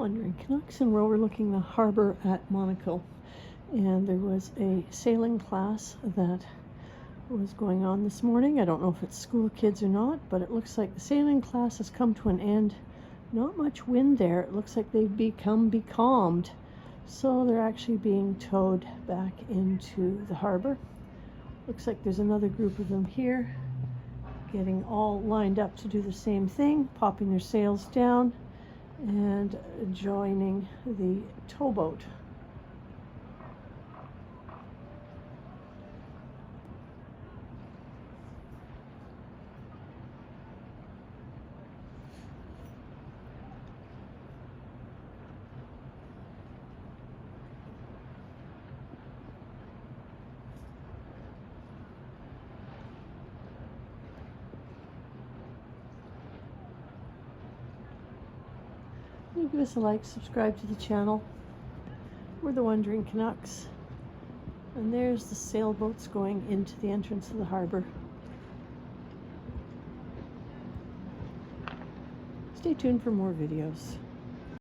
Wandering Canucks, and we're overlooking the harbor at Monaco. And there was a sailing class that was going on this morning. I don't know if it's school kids or not, but it looks like the sailing class has come to an end. Not much wind there. It looks like they've become becalmed. So they're actually being towed back into the harbor. Looks like there's another group of them here, getting all lined up to do the same thing, popping their sails down and joining the towboat. Give us a like, subscribe to the channel. We're the Wandering Canucks. And there's the sailboats going into the entrance of the harbor. Stay tuned for more videos.